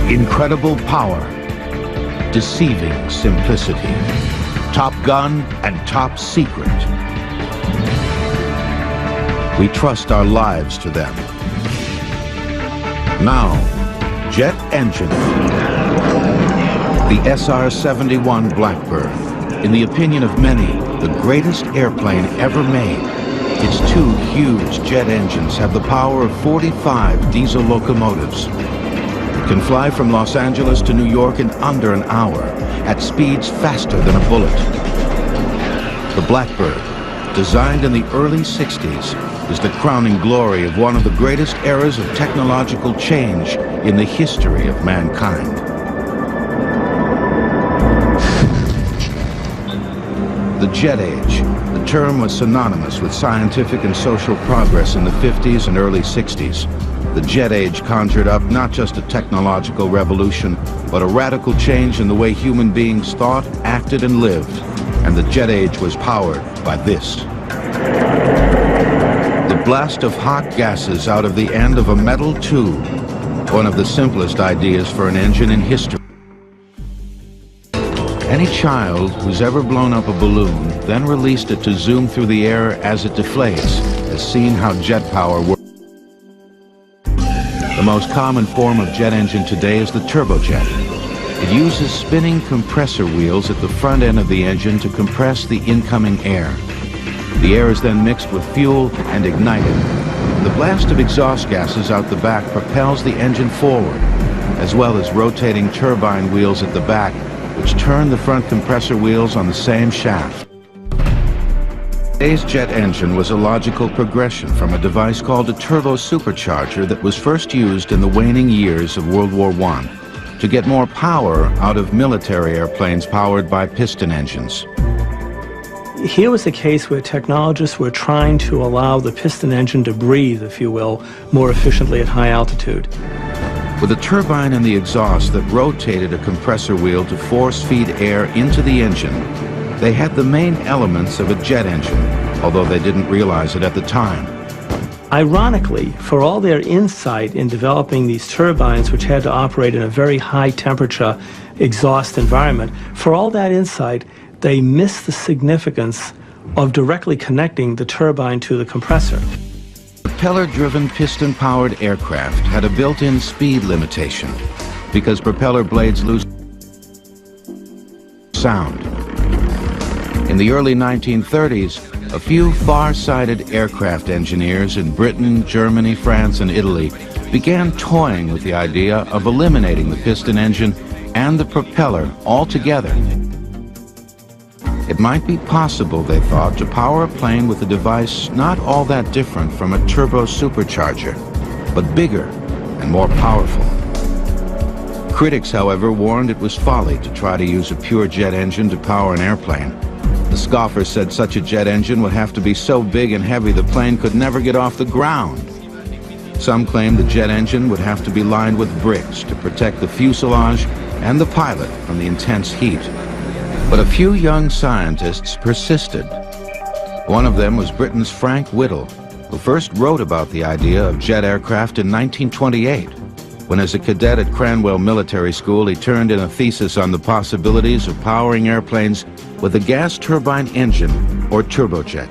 Incredible power, deceiving simplicity, Top Gun and top secret. We trust our lives to them. Now, jet engine. The SR-71 Blackbird, in the opinion of many, the greatest airplane ever made. Its two huge jet engines have the power of 45 diesel locomotives. It can fly from Los Angeles to New York in under an hour, at speeds faster than a bullet. The Blackbird, designed in the early 60s, is the crowning glory of one of the greatest eras of technological change in the history of mankind. The jet age. The term was synonymous with scientific and social progress in the 50s and early 60s. The jet age conjured up not just a technological revolution, but a radical change in the way human beings thought, acted, and lived. And the jet age was powered by this. The blast of hot gases out of the end of a metal tube. One of the simplest ideas for an engine in history. Any child who's ever blown up a balloon, then released it to zoom through the air as it deflates, has seen how jet power works. The most common form of jet engine today is the turbojet. It uses spinning compressor wheels at the front end of the engine to compress the incoming air. The air is then mixed with fuel and ignited. The blast of exhaust gases out the back propels the engine forward, as well as rotating turbine wheels at the back, which turn the front compressor wheels on the same shaft. Today's jet engine was a logical progression from a device called a turbo supercharger that was first used in the waning years of World War I to get more power out of military airplanes powered by piston engines. Here was a case where technologists were trying to allow the piston engine to breathe, if you will, more efficiently at high altitude. With a turbine in the exhaust that rotated a compressor wheel to force-feed air into the engine, they had the main elements of a jet engine, although they didn't realize it at the time. Ironically, for all their insight in developing these turbines, which had to operate in a very high-temperature exhaust environment, for all that insight, they missed the significance of directly connecting the turbine to the compressor. Propeller-driven piston-powered aircraft had a built-in speed limitation because propeller blades lose sound. In the early 1930s, a few far-sighted aircraft engineers in Britain, Germany, France, and Italy began toying with the idea of eliminating the piston engine and the propeller altogether. It might be possible, they thought, to power a plane with a device not all that different from a turbo supercharger, but bigger and more powerful. Critics, however, warned it was folly to try to use a pure jet engine to power an airplane. The scoffers said such a jet engine would have to be so big and heavy the plane could never get off the ground. Some claimed the jet engine would have to be lined with bricks to protect the fuselage and the pilot from the intense heat. But a few young scientists persisted. One of them was Britain's Frank Whittle, who first wrote about the idea of jet aircraft in 1928, when as a cadet at Cranwell Military School he turned in a thesis on the possibilities of powering airplanes with a gas turbine engine or turbojet.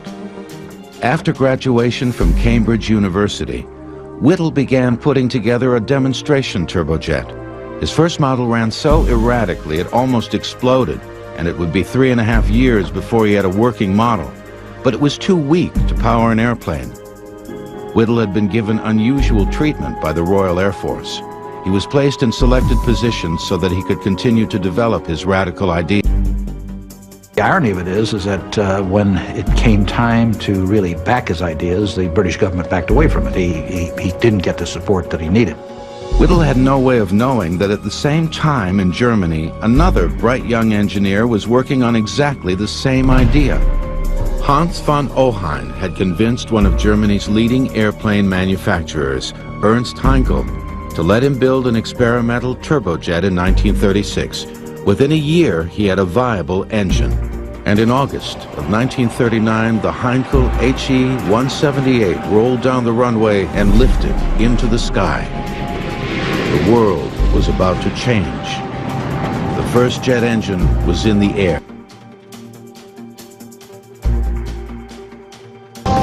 After graduation from Cambridge University, Whittle began putting together a demonstration turbojet. His first model ran so erratically it almost exploded, and it would be 3.5 years before he had a working model. But it was too weak to power an airplane. Whittle had been given unusual treatment by the Royal Air Force. He was placed in selected positions so that he could continue to develop his radical idea. The irony of it is that when it came time to really back his ideas, the British government backed away from it. He didn't get the support that he needed. Whittle had no way of knowing that at the same time in Germany, another bright young engineer was working on exactly the same idea. Hans von Ohain had convinced one of Germany's leading airplane manufacturers, Ernst Heinkel, to let him build an experimental turbojet in 1936. Within a year, he had a viable engine. And in August of 1939, the Heinkel HE-178 rolled down the runway and lifted into the sky. The world was about to change. The first jet engine was in the air.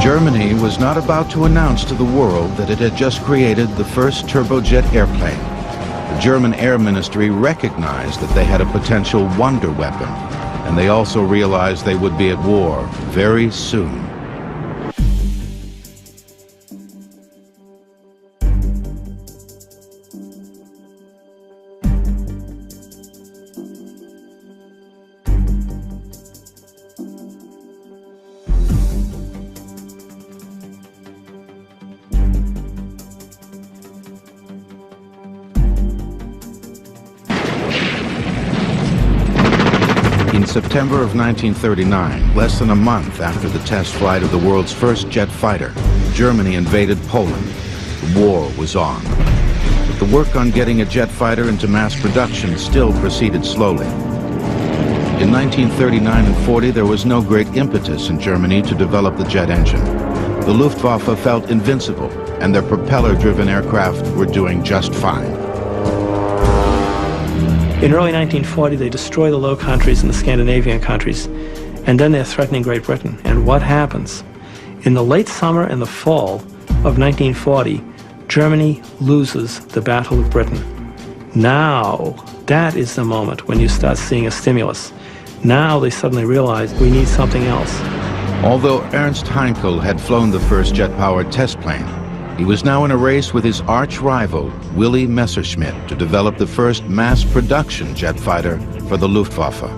Germany was not about to announce to the world that it had just created the first turbojet airplane. The German Air Ministry recognized that they had a potential wonder weapon, and they also realized they would be at war very soon. In September of 1939, less than a month after the test flight of the world's first jet fighter, Germany invaded Poland. The war was on. But the work on getting a jet fighter into mass production still proceeded slowly. In 1939 and 40, there was no great impetus in Germany to develop the jet engine. The Luftwaffe felt invincible, and their propeller-driven aircraft were doing just fine. In early 1940, they destroy the Low Countries and the Scandinavian countries, and then they're threatening Great Britain. And what happens? In the late summer and the fall of 1940, Germany loses the Battle of Britain. Now, that is the moment when you start seeing a stimulus. Now they suddenly realize we need something else. Although Ernst Heinkel had flown the first jet-powered test plane, he was now in a race with his arch-rival, Willy Messerschmitt, to develop the first mass-production jet fighter for the Luftwaffe.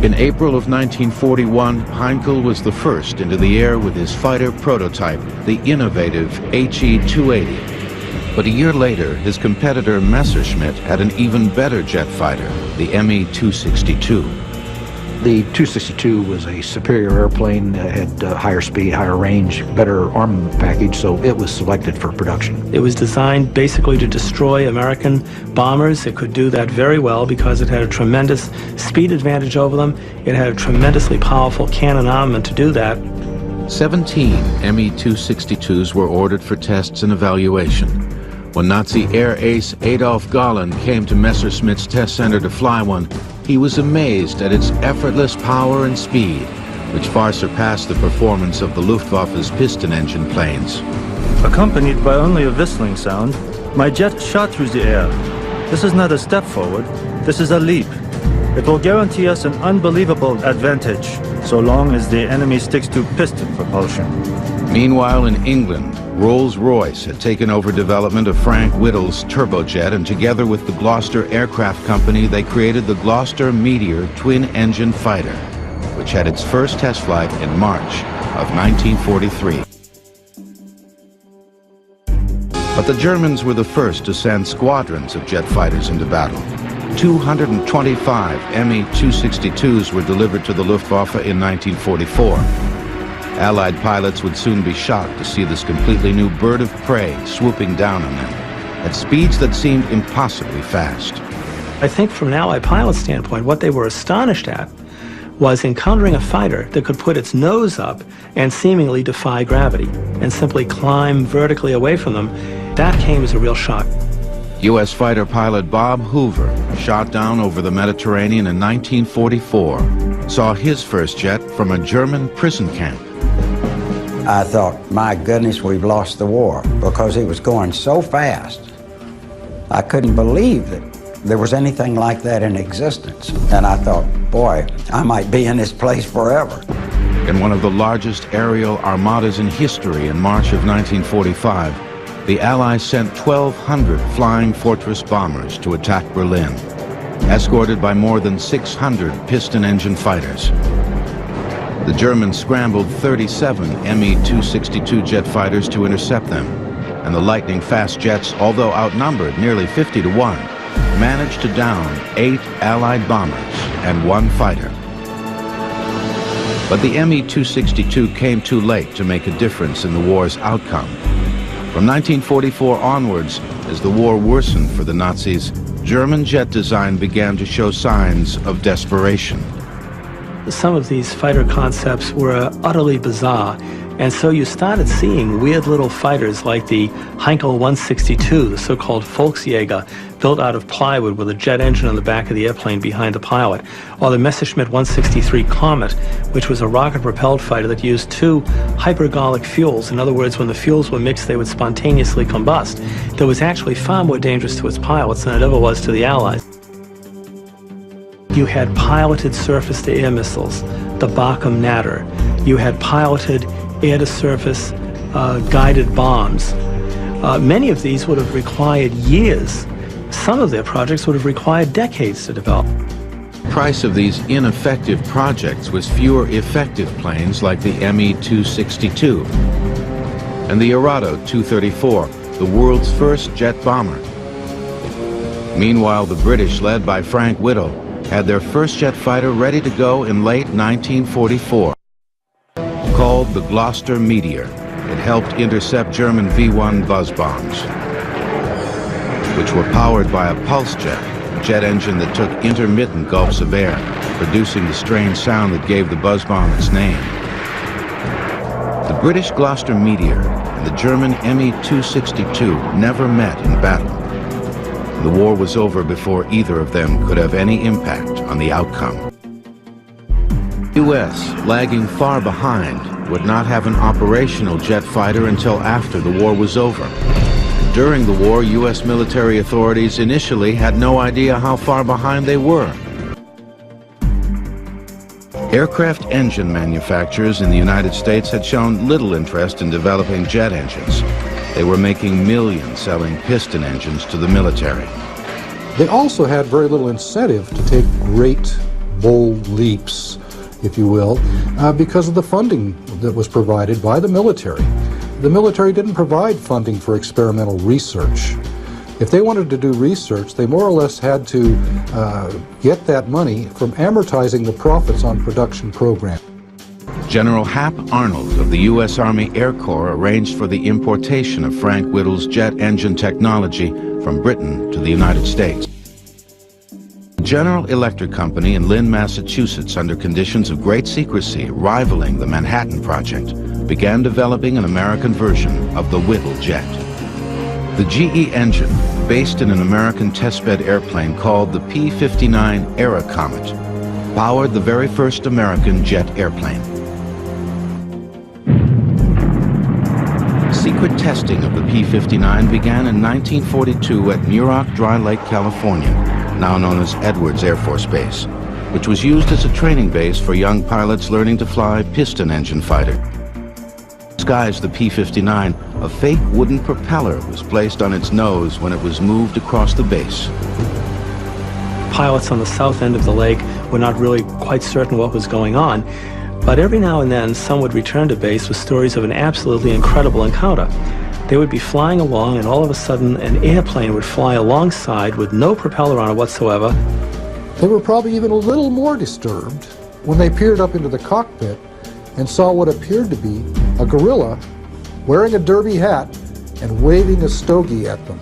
In April of 1941, Heinkel was the first into the air with his fighter prototype, the innovative HE-280. But a year later, his competitor Messerschmitt had an even better jet fighter, the Me-262. The 262 was a superior airplane, had higher speed, higher range, better armament package, so it was selected for production. It was designed basically to destroy American bombers. It could do that very well because it had a tremendous speed advantage over them. It had a tremendously powerful cannon armament to do that. 17 Me-262s were ordered for tests and evaluation. When Nazi air ace Adolf Galland came to Messerschmitt's test center to fly one, he was amazed at its effortless power and speed, which far surpassed the performance of the Luftwaffe's piston engine planes. Accompanied by only a whistling sound, my jet shot through the air. This is not a step forward, this is a leap. It will guarantee us an unbelievable advantage, so long as the enemy sticks to piston propulsion. Meanwhile, in England, Rolls-Royce had taken over development of Frank Whittle's turbojet, and together with the Gloucester Aircraft Company, they created the Gloucester Meteor twin-engine fighter, which had its first test flight in March of 1943. But the Germans were the first to send squadrons of jet fighters into battle. 225 Me-262s were delivered to the Luftwaffe in 1944. Allied pilots would soon be shocked to see this completely new bird of prey swooping down on them at speeds that seemed impossibly fast. I think from an Allied pilot standpoint, what they were astonished at was encountering a fighter that could put its nose up and seemingly defy gravity and simply climb vertically away from them. That came as a real shock. U.S. fighter pilot Bob Hoover, shot down over the Mediterranean in 1944, saw his first jet from a German prison camp. I thought, my goodness, we've lost the war, because it was going so fast. I couldn't believe that there was anything like that in existence. And I thought, boy, I might be in this place forever. In one of the largest aerial armadas in history in March of 1945, the Allies sent 1,200 Flying Fortress bombers to attack Berlin, escorted by more than 600 piston engine fighters. The Germans scrambled 37 Me-262 jet fighters to intercept them, and the lightning-fast jets, although outnumbered nearly 50 to 1, managed to down 8 Allied bombers and 1 fighter. But the Me-262 came too late to make a difference in the war's outcome. From 1944 onwards, as the war worsened for the Nazis, German jet design began to show signs of desperation. Some of these fighter concepts were utterly bizarre. And so you started seeing weird little fighters like the Heinkel 162, the so-called Volksjäger, built out of plywood with a jet engine on the back of the airplane behind the pilot, or the Messerschmitt 163 Comet, which was a rocket-propelled fighter that used two hypergolic fuels. In other words, when the fuels were mixed, they would spontaneously combust. That was actually far more dangerous to its pilots than it ever was to the Allies. You had piloted surface-to-air missiles, the Barkham Natter. You had piloted air-to-surface guided bombs. Many of these would have required years. Some of their projects would have required decades to develop. The price of these ineffective projects was fewer effective planes like the Me-262 and the Arado 234, the world's first jet bomber. Meanwhile, the British, led by Frank Whittle, had their first jet fighter ready to go in late 1944. Called the Gloucester Meteor, it helped intercept German V-1 buzz bombs, which were powered by a pulse jet, a jet engine that took intermittent gulps of air, producing the strange sound that gave the buzz bomb its name. The British Gloucester Meteor and the German Me-262 never met in battle. The war was over before either of them could have any impact on the outcome. The U.S., lagging far behind, would not have an operational jet fighter until after the war was over. During the war, U.S. military authorities initially had no idea how far behind they were. Aircraft engine manufacturers in the United States had shown little interest in developing jet engines. They were making millions selling piston engines to the military. They also had very little incentive to take great, bold leaps, if you will, because of the funding that was provided by the military. The military didn't provide funding for experimental research. If they wanted to do research, they more or less had to get that money from amortizing the profits on production programs. General Hap Arnold of the U.S. Army Air Corps arranged for the importation of Frank Whittle's jet engine technology from Britain to the United States. General Electric Company in Lynn, Massachusetts, under conditions of great secrecy rivaling the Manhattan Project, began developing an American version of the Whittle jet. The GE engine, based in an American testbed airplane called the P-59 Aerocomet, powered the very first American jet airplane. Secret testing of the P-59 began in 1942 at Muroc Dry Lake, California, now known as Edwards Air Force Base, which was used as a training base for young pilots learning to fly piston engine fighter. To disguise the P-59, a fake wooden propeller was placed on its nose when it was moved across the base. Pilots on the south end of the lake were not really quite certain what was going on, but every now and then some would return to base with stories of an absolutely incredible encounter. They would be flying along and all of a sudden an airplane would fly alongside with no propeller on it whatsoever. They were probably even a little more disturbed when they peered up into the cockpit and saw what appeared to be a gorilla wearing a derby hat and waving a stogie at them.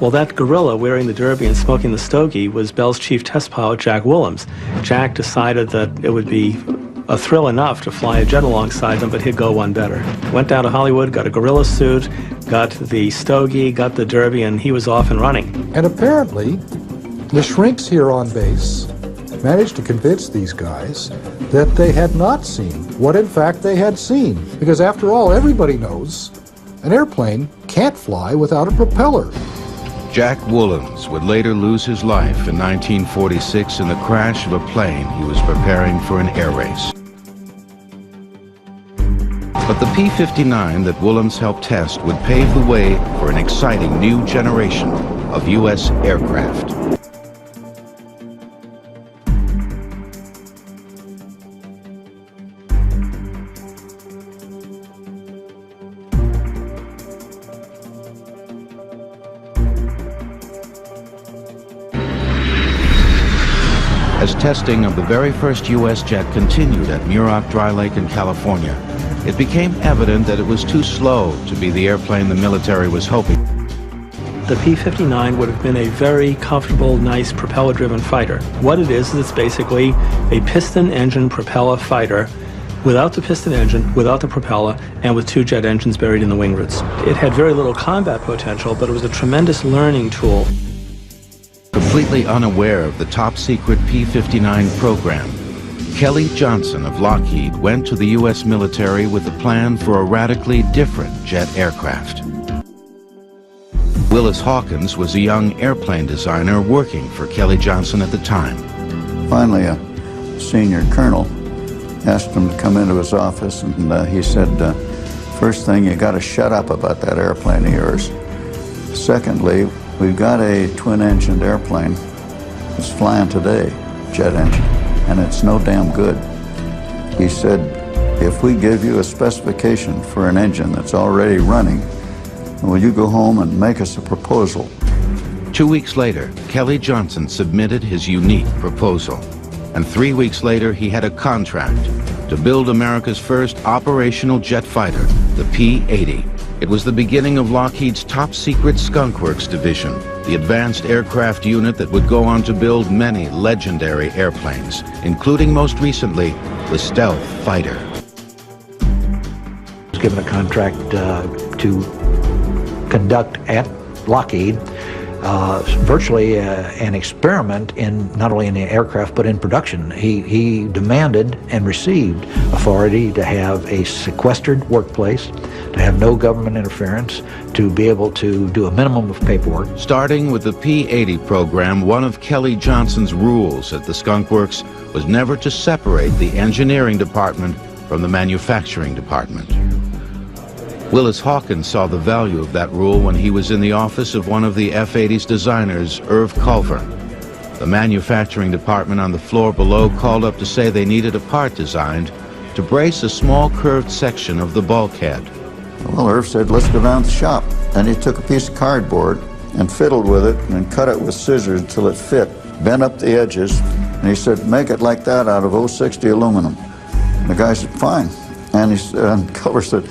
Well, that gorilla wearing the derby and smoking the stogie was Bell's chief test pilot, Jack Willems. Jack decided that it would be a thrill enough to fly a jet alongside them, but he'd go one better. Went down to Hollywood, got a gorilla suit, got the stogie, got the derby, and he was off and running. And apparently, the shrinks here on base managed to convince these guys that they had not seen what in fact they had seen. Because after all, everybody knows an airplane can't fly without a propeller. Jack Willems would later lose his life in 1946 in the crash of a plane he was preparing for an air race. But the P-59 that Willems helped test would pave the way for an exciting new generation of U.S. aircraft. As testing of the very first U.S. jet continued at Muroc Dry Lake in California, it became evident that it was too slow to be the airplane the military was hoping. The P-59 would have been a very comfortable, nice, propeller-driven fighter. What it is it's basically a piston engine propeller fighter without the piston engine, without the propeller, and with 2 jet engines buried in the wing roots. It had very little combat potential, but it was a tremendous learning tool. Completely unaware of the top-secret P-59 program, Kelly Johnson of Lockheed went to the U.S. military with a plan for a radically different jet aircraft. Willis Hawkins was a young airplane designer working for Kelly Johnson at the time. Finally, a senior colonel asked him to come into his office, and he said, first thing, you got to shut up about that airplane of yours. Secondly, we've got a twin-engined airplane that's flying today, jet engine, and it's no damn good. He said, if we give you a specification for an engine that's already running, will you go home and make us a proposal? 2 weeks later, Kelly Johnson submitted his unique proposal. And 3 weeks later, he had a contract to build America's first operational jet fighter, the P-80. It was the beginning of Lockheed's top-secret Skunk Works division, the advanced aircraft unit that would go on to build many legendary airplanes, including most recently, the Stealth Fighter. He was given a contract to conduct at Lockheed virtually an experiment in not only in the aircraft but in production. He demanded and received authority to have a sequestered workplace, to have no government interference, to be able to do a minimum of paperwork. Starting with the P-80 program, one of Kelly Johnson's rules at the Skunk Works was never to separate the engineering department from the manufacturing department. Willis Hawkins saw the value of that rule when he was in the office of one of the F-80's designers, Irv Culver. The manufacturing department on the floor below called up to say they needed a part designed to brace a small curved section of the bulkhead. Well, Irv said, let's go down to the shop. And he took a piece of cardboard and fiddled with it and cut it with scissors until it fit, bent up the edges, and he said, make it like that out of 060 aluminum. And the guy said, fine. And he said, and Culver said,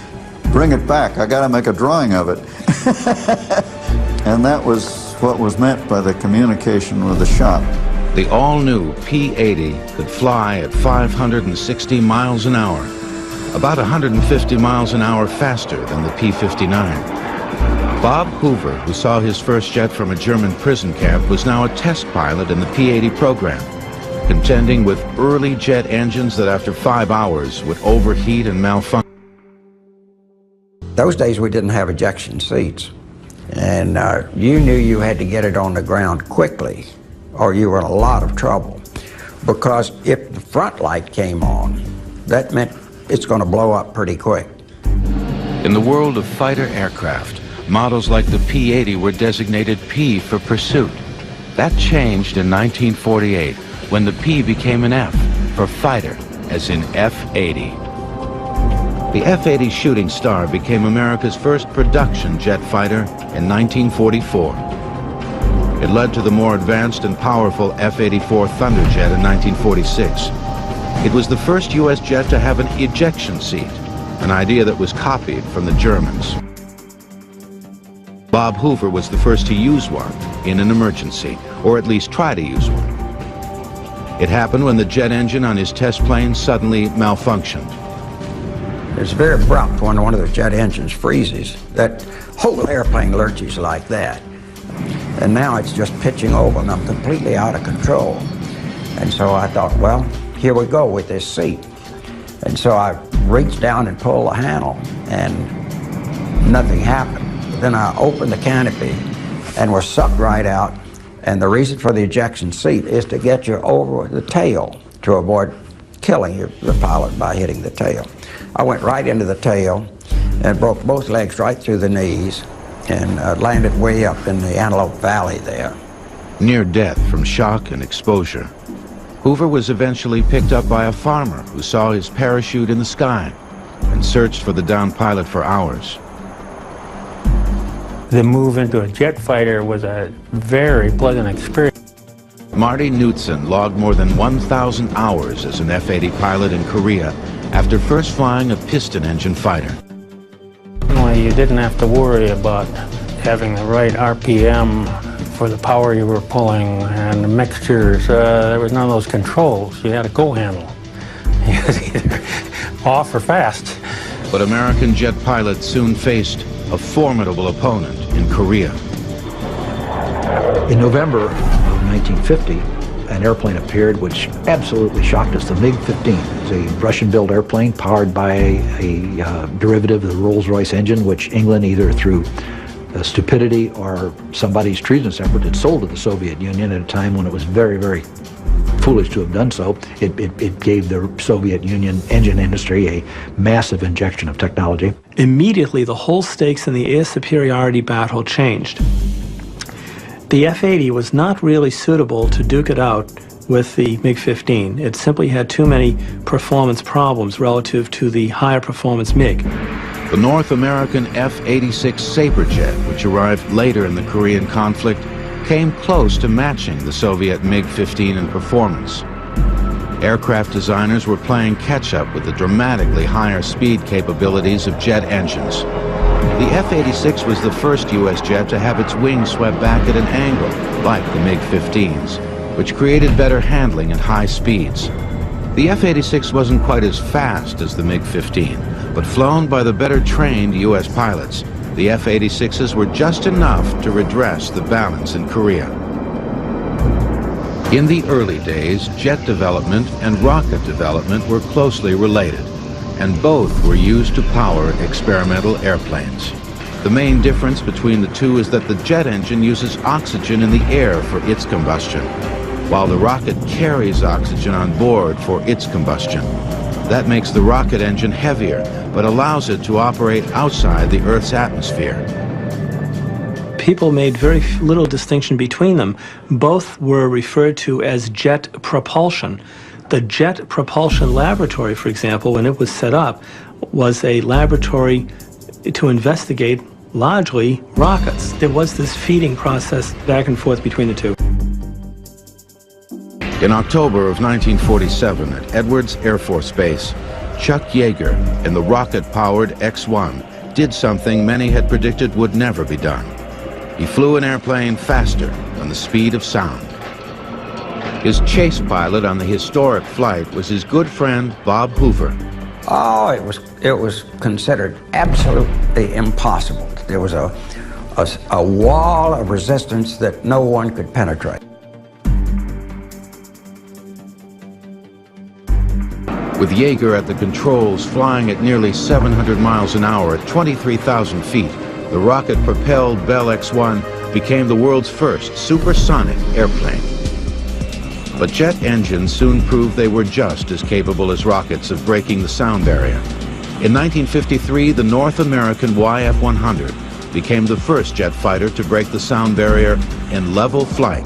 bring it back, I gotta make a drawing of it. And that was what was meant by the communication with the shop. The all-new P-80 could fly at 560 miles an hour, about 150 miles an hour faster than the P-59. Bob Hoover, who saw his first jet from a German prison camp, was now a test pilot in the P-80 program, contending with early jet engines that after 5 hours would overheat and malfunction. Those days we didn't have ejection seats, and you knew you had to get it on the ground quickly or you were in a lot of trouble, because if the front light came on, that meant it's going to blow up pretty quick. In the world of fighter aircraft, models like the P-80 were designated P for pursuit. That changed in 1948 when the P became an F for fighter, as in F-80. The F-80 Shooting Star became America's first production jet fighter in 1944. It led to the more advanced and powerful F-84 Thunderjet in 1946. It was the first U.S. jet to have an ejection seat, an idea that was copied from the Germans. Bob Hoover was the first to use one in an emergency, or at least try to use one. It happened when the jet engine on his test plane suddenly malfunctioned. It's very abrupt when one of the jet engines freezes. That whole airplane lurches like that. And now it's just pitching over and I'm completely out of control. And so I thought, well, here we go with this seat. And so I reached down and pulled the handle and nothing happened. Then I opened the canopy and was sucked right out. And the reason for the ejection seat is to get you over the tail to avoid killing the pilot by hitting the tail. I went right into the tail and broke both legs right through the knees and landed way up in the Antelope Valley there. Near death from shock and exposure. Hoover was eventually picked up by a farmer who saw his parachute in the sky and searched for the downed pilot for hours. The move into a jet fighter was a very pleasant experience. Marty Knudsen logged more than 1,000 hours as an F-80 pilot in Korea after first flying a piston engine fighter. Well, you didn't have to worry about having the right RPM for the power you were pulling and the mixtures. There was none of those controls. You had a go handle. He was either off or fast. But American jet pilots soon faced a formidable opponent in Korea. In November of 1950, an airplane appeared which absolutely shocked us, the MiG-15. It's a Russian-built airplane powered by a derivative of the Rolls-Royce engine, which England, either through stupidity or somebody's treasonous effort, had sold to the Soviet Union at a time when it was very, very foolish to have done so. It gave the Soviet Union engine industry a massive injection of technology. Immediately, the whole stakes in the air superiority battle changed. The F-80 was not really suitable to duke it out with the MiG-15. It simply had too many performance problems relative to the higher performance MiG. The North American F-86 Sabre jet, which arrived later in the Korean conflict, came close to matching the Soviet MiG-15 in performance. Aircraft designers were playing catch-up with the dramatically higher speed capabilities of jet engines. The F-86 was the first U.S. jet to have its wings swept back at an angle, like the MiG-15s, which created better handling at high speeds. The F-86 wasn't quite as fast as the MiG-15, but flown by the better-trained U.S. pilots, the F-86s were just enough to redress the balance in Korea. In the early days, jet development and rocket development were closely related, and both were used to power experimental airplanes. The main difference between the two is that the jet engine uses oxygen in the air for its combustion, while the rocket carries oxygen on board for its combustion. That makes the rocket engine heavier, but allows it to operate outside the Earth's atmosphere. People made very little distinction between them. Both were referred to as jet propulsion. The Jet Propulsion Laboratory, for example, when it was set up, was a laboratory to investigate largely rockets. There was this feeding process back and forth between the two. In October of 1947 at Edwards Air Force Base, Chuck Yeager in the rocket-powered X-1 did something many had predicted would never be done. He flew an airplane faster than the speed of sound. His chase pilot on the historic flight was his good friend, Bob Hoover. Oh, it was considered absolutely impossible. There was a wall of resistance that no one could penetrate. With Yeager at the controls flying at nearly 700 miles an hour at 23,000 feet, the rocket-propelled Bell X-1 became the world's first supersonic airplane. But jet engines soon proved they were just as capable as rockets of breaking the sound barrier. In 1953, the North American YF-100 became the first jet fighter to break the sound barrier in level flight.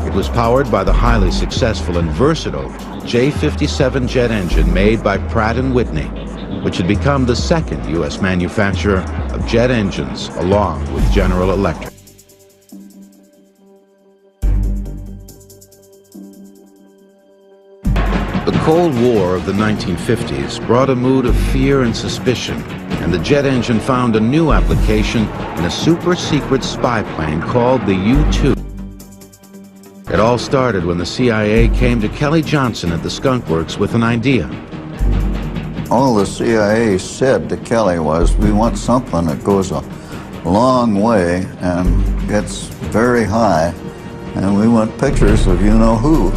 It was powered by the highly successful and versatile J-57 jet engine made by Pratt & Whitney, which had become the second U.S. manufacturer of jet engines along with General Electric. The Cold War of the 1950s brought a mood of fear and suspicion, and the jet engine found a new application in a super-secret spy plane called the U-2. It all started when the CIA came to Kelly Johnson at the Skunk Works with an idea. All the CIA said to Kelly was, we want something that goes a long way and gets very high, and we want pictures of you-know-who.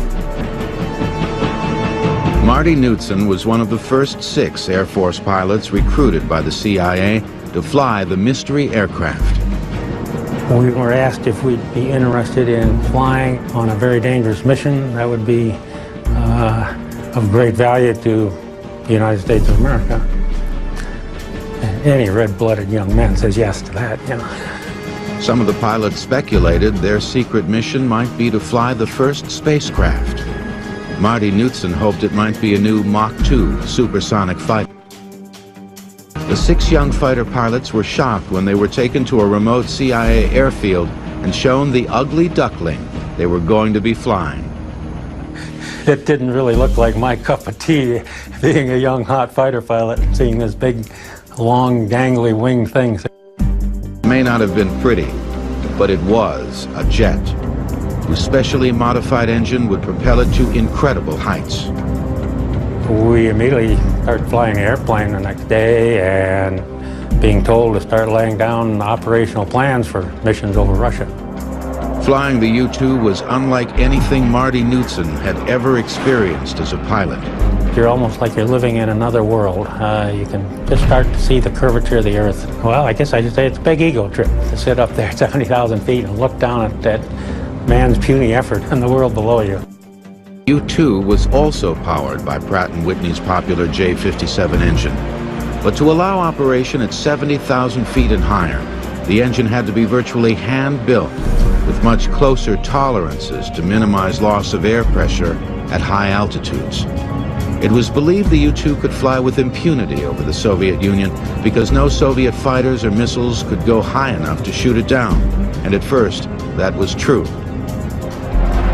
Marty Knudsen was one of the first 6 Air Force pilots recruited by the CIA to fly the mystery aircraft. We were asked if we'd be interested in flying on a very dangerous mission that would be of great value to the United States of America. Any red-blooded young man says yes to that, you know. Some of the pilots speculated their secret mission might be to fly the first spacecraft. Marty Knudsen hoped it might be a new Mach 2 supersonic fighter. The 6 young fighter pilots were shocked when they were taken to a remote CIA airfield and shown the ugly duckling they were going to be flying. It didn't really look like my cup of tea, being a young hot fighter pilot, seeing this big, long, dangly wing thing. It may not have been pretty, but it was a jet, whose specially modified engine would propel it to incredible heights. we immediately started flying the airplane the next day and being told to start laying down operational plans for missions over Russia. Flying the U-2 was unlike anything Marty Knudsen had ever experienced as a pilot. You're almost like you're living in another world. You can just start to see the curvature of the Earth. Well, I guess I should say it's a big ego trip to sit up there at 70,000 feet and look down at that man's puny effort and the world below you. U-2 was also powered by Pratt & Whitney's popular J57 engine. But to allow operation at 70,000 feet and higher, the engine had to be virtually hand-built, with much closer tolerances to minimize loss of air pressure at high altitudes. It was believed the U-2 could fly with impunity over the Soviet Union because no Soviet fighters or missiles could go high enough to shoot it down, and at first, that was true.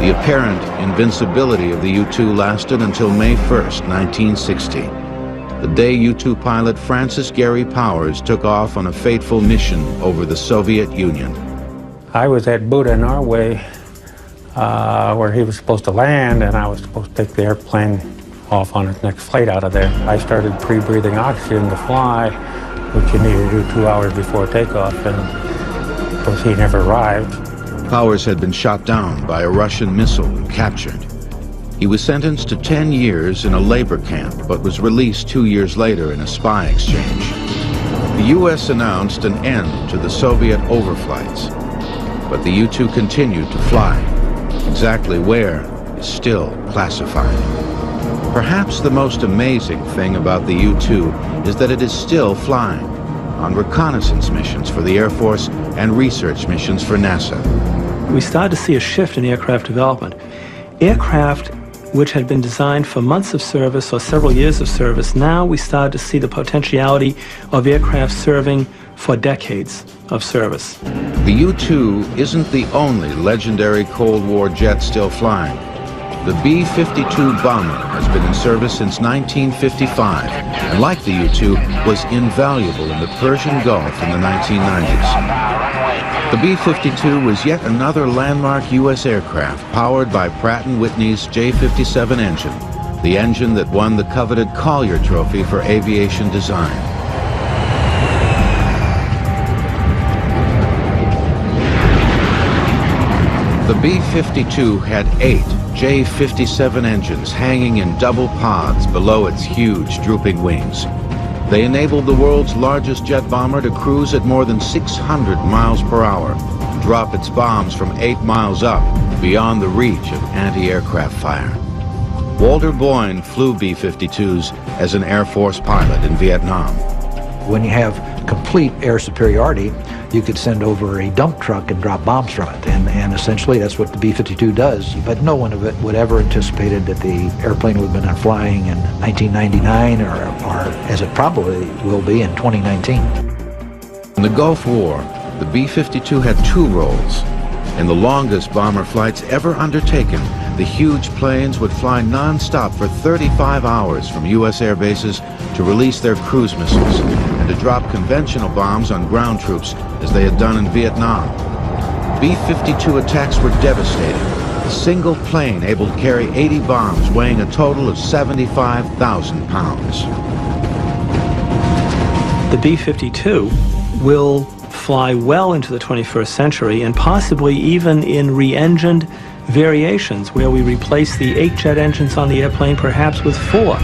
The apparent invincibility of the U-2 lasted until May 1st, 1960, the day U-2 pilot Francis Gary Powers took off on a fateful mission over the Soviet Union. I was at Buda, Norway, where he was supposed to land, and I was supposed to take the airplane off on its next flight out of there. I started pre-breathing oxygen to fly, which you need to do 2 hours before takeoff, and of course he never arrived. Powers had been shot down by a Russian missile and captured. He was sentenced to 10 years in a labor camp, but was released 2 years later in a spy exchange. The U.S. announced an end to the Soviet overflights, but the U-2 continued to fly. Exactly where is still classified. Perhaps the most amazing thing about the U-2 is that it is still flying on reconnaissance missions for the Air Force and research missions for NASA. We started to see a shift in aircraft development. Aircraft which had been designed for months of service or several years of service, now we started to see the potentiality of aircraft serving for decades of service. The U-2 isn't the only legendary Cold War jet still flying. The B-52 bomber has been in service since 1955, and like the U-2, was invaluable in the Persian Gulf in the 1990s. The B-52 was yet another landmark U.S. aircraft powered by Pratt & Whitney's J57 engine, the engine that won the coveted Collier Trophy for aviation design. The B-52 had 8 J57 engines hanging in double pods below its huge drooping wings. They enabled the world's largest jet bomber to cruise at more than 600 miles per hour and drop its bombs from 8 miles up beyond the reach of anti-aircraft fire. Walter Boyne flew B-52s as an Air Force pilot in Vietnam. When you have complete air superiority, you could send over a dump truck and drop bombs from it, and essentially that's what the B-52 does. But no one of it would ever anticipated that the airplane would have been flying in 1999 or as it probably will be in 2019. In the Gulf War, the B-52 had 2 roles. In the longest bomber flights ever undertaken, the huge planes would fly non-stop for 35 hours from U.S. air bases to release their cruise missiles and to drop conventional bombs on ground troops as they had done in Vietnam. B-52 attacks were devastating. A single plane able to carry 80 bombs weighing a total of 75,000 pounds. The B-52 will fly well into the 21st century and possibly even in re-engined variations where we replace the 8 jet engines on the airplane perhaps with 4.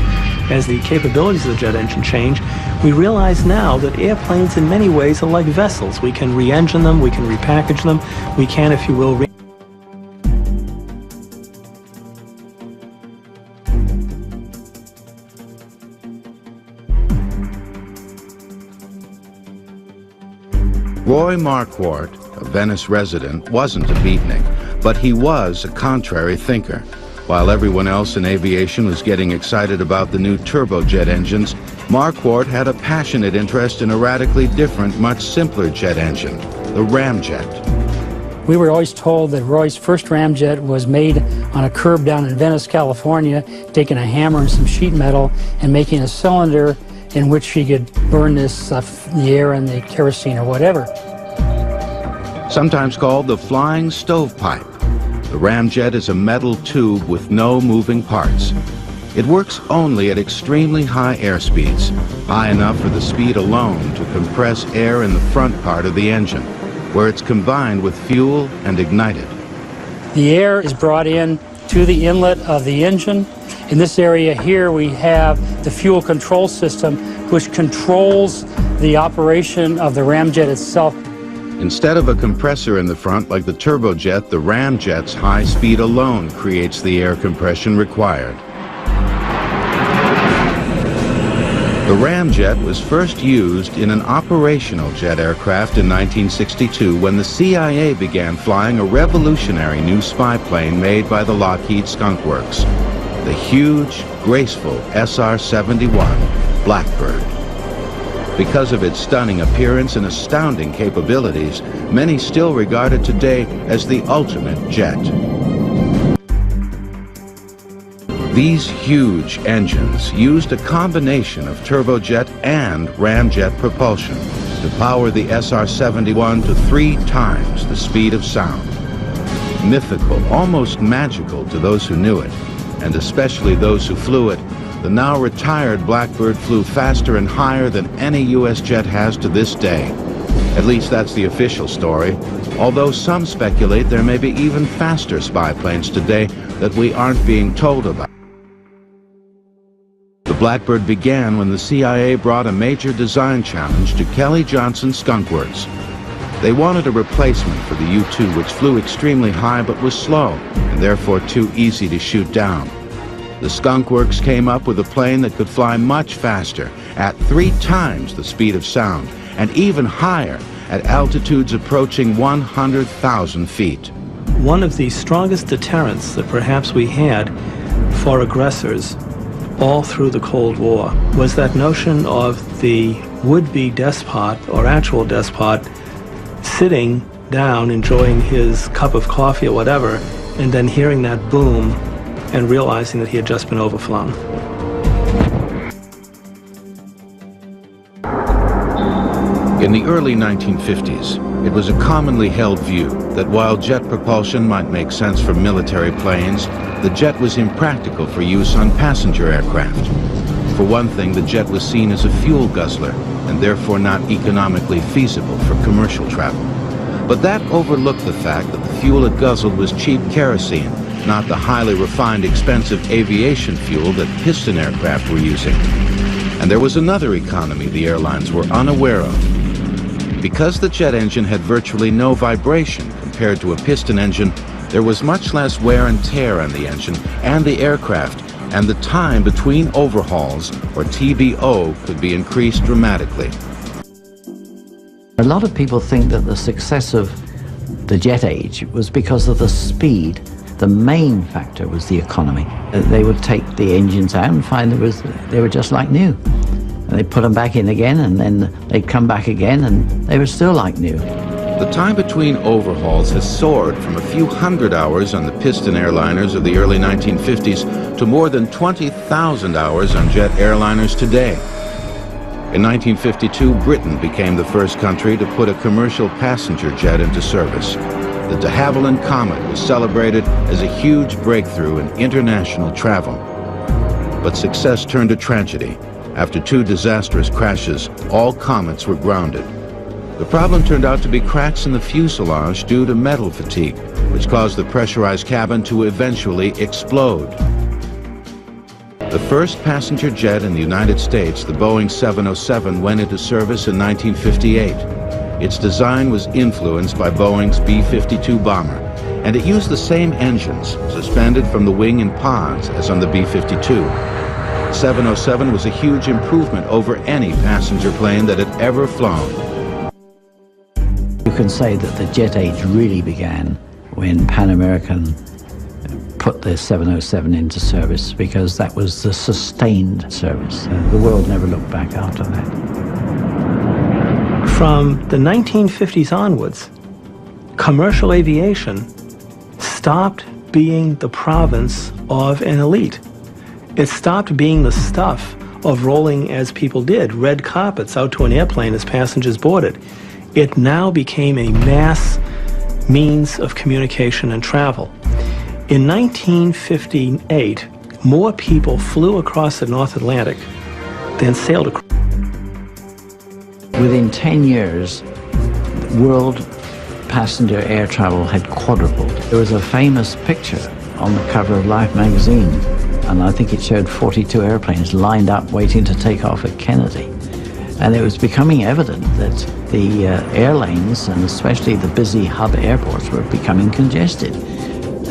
As the capabilities of the jet engine change, we realize now that airplanes in many ways are like vessels. We can re-engine them, we can repackage them, we can, if you will, Roy Marquardt, a Venice resident, wasn't a beatnik, but he was a contrary thinker. While everyone else in aviation was getting excited about the new turbojet engines, Marquardt had a passionate interest in a radically different, much simpler jet engine, the ramjet. We were always told that Roy's first ramjet was made on a curb down in Venice, California, taking a hammer and some sheet metal and making a cylinder in which he could burn this the air and the kerosene or whatever. Sometimes called the flying stovepipe, the ramjet is a metal tube with no moving parts. It works only at extremely high airspeeds, high enough for the speed alone to compress air in the front part of the engine, where it's combined with fuel and ignited. The air is brought in to the inlet of the engine. In this area here, we have the fuel control system, which controls the operation of the ramjet itself. Instead of a compressor in the front like the turbojet, the ramjet's high speed alone creates the air compression required. The ramjet was first used in an operational jet aircraft in 1962 when the CIA began flying a revolutionary new spy plane made by the Lockheed Skunk Works, the huge, graceful SR-71 Blackbird. Because of its stunning appearance and astounding capabilities, many still regard it today as the ultimate jet. These huge engines used a combination of turbojet and ramjet propulsion to power the SR-71 to 3 times the speed of sound. Mythical, almost magical to those who knew it, and especially those who flew it, the now retired Blackbird flew faster and higher than any U.S. jet has to this day. At least that's the official story, although some speculate there may be even faster spy planes today that we aren't being told about. The Blackbird began when the CIA brought a major design challenge to Kelly Johnson's Skunk Works. They wanted a replacement for the U-2, which flew extremely high but was slow and therefore too easy to shoot down. The Skunk Works came up with a plane that could fly much faster, at 3 times the speed of sound, and even higher at altitudes approaching 100,000 feet. One of the strongest deterrents that perhaps we had for aggressors all through the Cold War was that notion of the would-be despot or actual despot sitting down enjoying his cup of coffee or whatever, and then hearing that boom and realizing that he had just been overflown. In the early 1950s, it was a commonly held view that while jet propulsion might make sense for military planes, the jet was impractical for use on passenger aircraft. For one thing, the jet was seen as a fuel guzzler and therefore not economically feasible for commercial travel. But that overlooked the fact that the fuel it guzzled was cheap kerosene, not the highly refined, expensive aviation fuel that piston aircraft were using. And there was another economy the airlines were unaware of. Because the jet engine had virtually no vibration compared to a piston engine, there was much less wear and tear on the engine and the aircraft, and the time between overhauls, or TBO, could be increased dramatically. A lot of people think that the success of the jet age was because of the speed. The main factor was the economy. They would take the engines out and find they were just like new. And they'd put them back in again, and then they'd come back again, and they were still like new. The time between overhauls has soared from a few hundred hours on the piston airliners of the early 1950s to more than 20,000 hours on jet airliners today. In 1952, Britain became the first country to put a commercial passenger jet into service. The de Havilland Comet was celebrated as a huge breakthrough in international travel. But success turned to tragedy. After 2 disastrous crashes, all comets were grounded. The problem turned out to be cracks in the fuselage due to metal fatigue, which caused the pressurized cabin to eventually explode. The first passenger jet in the United States, the Boeing 707, went into service in 1958. Its design was influenced by Boeing's B-52 bomber, and it used the same engines, suspended from the wing in pods, as on the B-52. 707 was a huge improvement over any passenger plane that had ever flown. You can say that the jet age really began when Pan American put the 707 into service, because that was the sustained service. The world never looked back after that. From the 1950s onwards, commercial aviation stopped being the province of an elite. It stopped being the stuff of rolling as people did, red carpets out to an airplane as passengers boarded. It now became a mass means of communication and travel. In 1958, more people flew across the North Atlantic than sailed across. Within 10 years, world passenger air travel had quadrupled. There was a famous picture on the cover of Life magazine, and I think it showed 42 airplanes lined up waiting to take off at Kennedy. And it was becoming evident that the air lanes, and especially the busy hub airports, were becoming congested.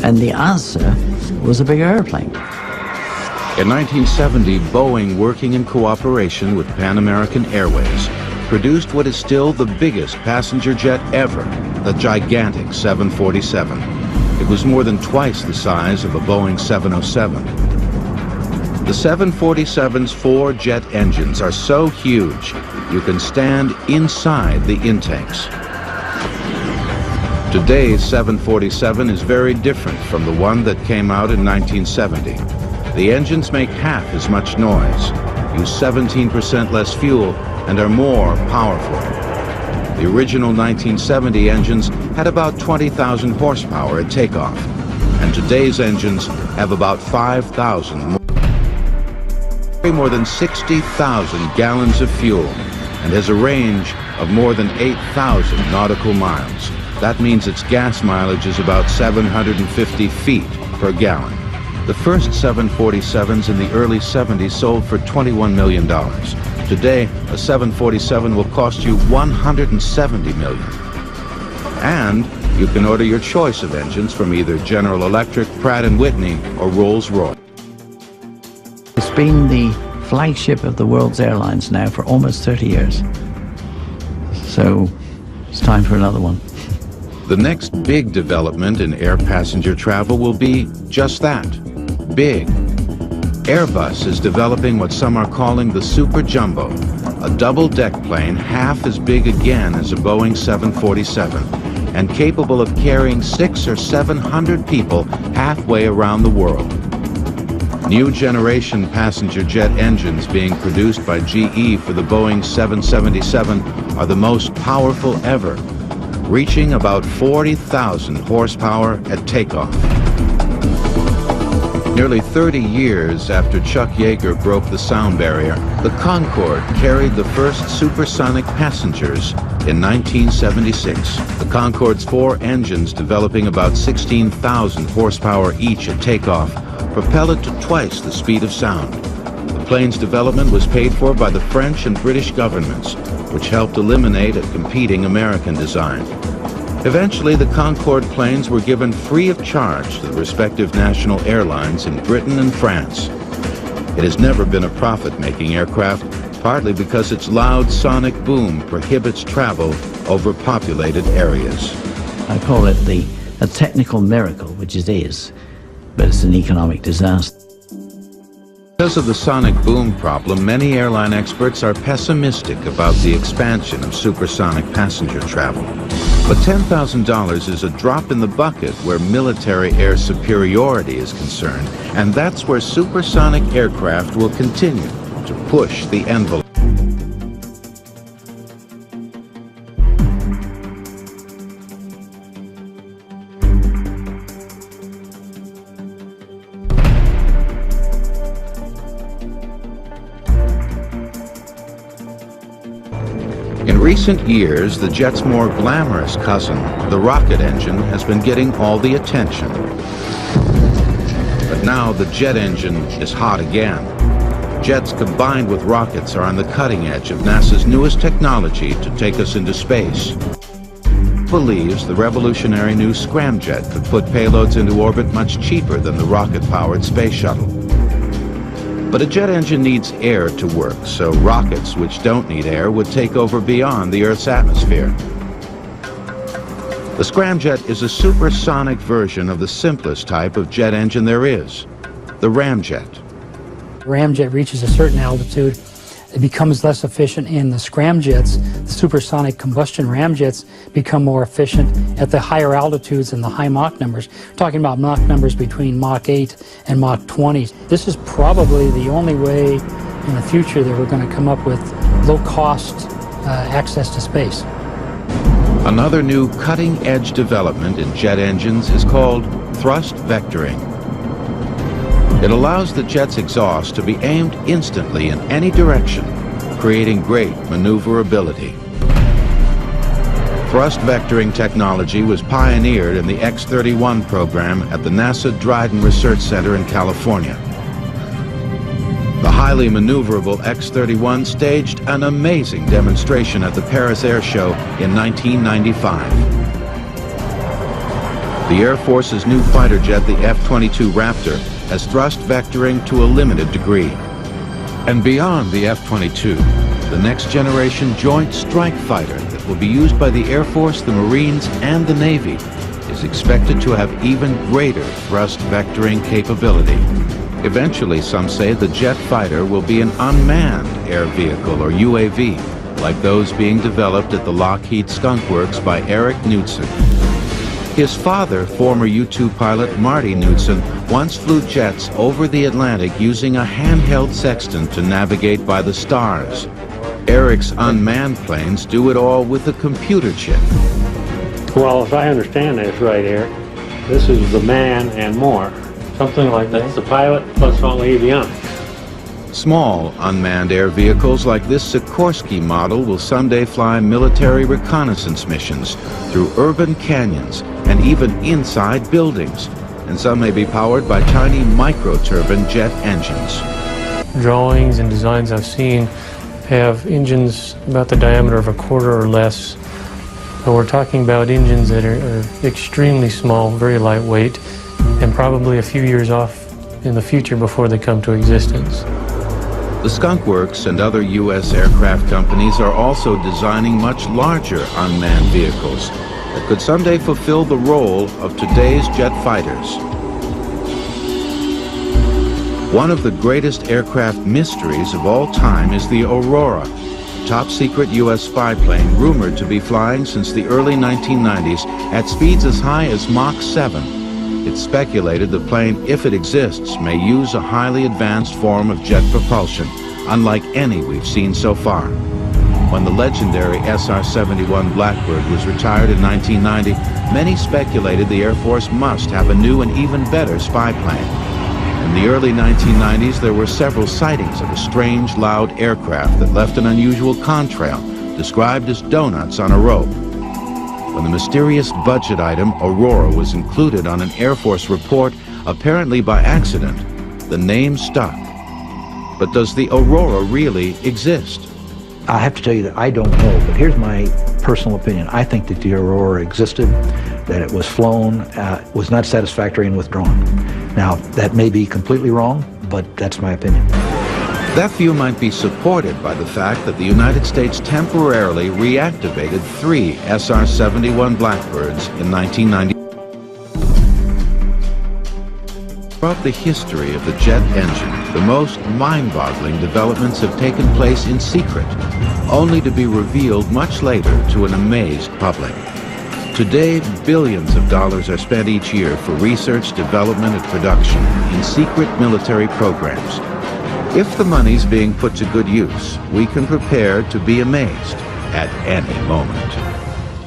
And the answer was a bigger airplane. In 1970, Boeing, working in cooperation with Pan American Airways, produced what is still the biggest passenger jet ever, the gigantic 747. It was more than twice the size of a Boeing 707. The 747's 4 jet engines are so huge, you can stand inside the intakes. Today's 747 is very different from the one that came out in 1970. The engines make half as much noise, use 17% less fuel, and are more powerful. The original 1970 engines had about 20,000 horsepower at takeoff, and today's engines have about 5,000 more. More than 60,000 gallons of fuel and has a range of more than 8,000 nautical miles. That means its gas mileage is about 750 feet per gallon. The first 747s in the early 70s sold for $21 million. Today, a 747 will cost you $170 million. And you can order your choice of engines from either General Electric, Pratt & Whitney, or Rolls-Royce. It's been the flagship of the world's airlines now for almost 30 years. So it's time for another one. The next big development in air passenger travel will be just that, big. Airbus is developing what some are calling the Super Jumbo, a double-deck plane half as big again as a Boeing 747 and capable of carrying 600 or 700 people halfway around the world. New generation passenger jet engines being produced by GE for the Boeing 777 are the most powerful ever, reaching about 40,000 horsepower at takeoff. Nearly 30 years after Chuck Yeager broke the sound barrier, the Concorde carried the first supersonic passengers in 1976. The Concorde's 4 engines, developing about 16,000 horsepower each at takeoff, propel it to twice the speed of sound. The plane's development was paid for by the French and British governments, which helped eliminate a competing American design. Eventually, the Concorde planes were given free of charge to the respective national airlines in Britain and France. It has never been a profit-making aircraft, partly because its loud sonic boom prohibits travel over populated areas. I call it a technical miracle, which it is, but it's an economic disaster. Because of the sonic boom problem, many airline experts are pessimistic about the expansion of supersonic passenger travel. But $10,000 is a drop in the bucket where military air superiority is concerned, and that's where supersonic aircraft will continue to push the envelope. In recent years, the jet's more glamorous cousin, the rocket engine, has been getting all the attention. But now the jet engine is hot again. Jets combined with rockets are on the cutting edge of NASA's newest technology to take us into space. Believes the revolutionary new scramjet could put payloads into orbit much cheaper than the rocket-powered space shuttle. But a jet engine needs air to work, so rockets which don't need air would take over beyond the Earth's atmosphere. The scramjet is a supersonic version of the simplest type of jet engine there is, the ramjet. The ramjet reaches a certain altitude, it becomes less efficient, and the scramjets, the supersonic combustion ramjets, become more efficient at the higher altitudes and the high Mach numbers. We're talking about Mach numbers between Mach 8 and Mach 20. This is probably the only way in the future that we're going to come up with low-cost access to space. Another new cutting-edge development in jet engines is called thrust vectoring. It allows the jet's exhaust to be aimed instantly in any direction, creating great maneuverability. Thrust vectoring technology was pioneered in the X-31 program at the NASA Dryden Research Center in California. The highly maneuverable X-31 staged an amazing demonstration at the Paris Air Show in 1995. The Air Force's new fighter jet, the F-22 Raptor, has thrust vectoring to a limited degree. And beyond the F-22, the next generation Joint Strike Fighter that will be used by the Air Force, the Marines, and the Navy is expected to have even greater thrust vectoring capability. Eventually, some say the jet fighter will be an unmanned air vehicle, or UAV, like those being developed at the Lockheed Skunk Works by Eric Knudsen. His father, former U-2 pilot Marty Knudsen, once flew jets over the Atlantic using a handheld sextant to navigate by the stars. Eric's unmanned planes do it all with a computer chip. Well, if I understand this right here, this is the man and more. Something like that's the pilot plus all avionics. Small unmanned air vehicles like this Sikorsky model will someday fly military reconnaissance missions through urban canyons and even inside buildings. And some may be powered by tiny microturbine jet engines. Drawings and designs I've seen have engines about the diameter of a quarter or less. So we're talking about engines that are extremely small, very lightweight, and probably a few years off in the future before they come to existence. The Skunk Works and other U.S. aircraft companies are also designing much larger unmanned vehicles that could someday fulfill the role of today's jet fighters. One of the greatest aircraft mysteries of all time is the Aurora, a top-secret U.S. spy plane rumored to be flying since the early 1990s at speeds as high as Mach 7. It's speculated the plane, if it exists, may use a highly advanced form of jet propulsion, unlike any we've seen so far. When the legendary SR-71 Blackbird was retired in 1990, many speculated the Air Force must have a new and even better spy plane. In the early 1990s, there were several sightings of a strange, loud aircraft that left an unusual contrail, described as donuts on a rope. When the mysterious budget item Aurora was included on an Air Force report, apparently by accident, the name stuck. But does the Aurora really exist? I have to tell you that I don't know, but here's my personal opinion. I think that the Aurora existed, that it was flown, was not satisfactory and withdrawn. Now, that may be completely wrong, but that's my opinion. That view might be supported by the fact that the United States temporarily reactivated 3 SR-71 Blackbirds in 1990. Throughout the history of the jet engine, the most mind-boggling developments have taken place in secret, only to be revealed much later to an amazed public. Today, billions of dollars are spent each year for research, development, and production in secret military programs. If the money's being put to good use, we can prepare to be amazed at any moment.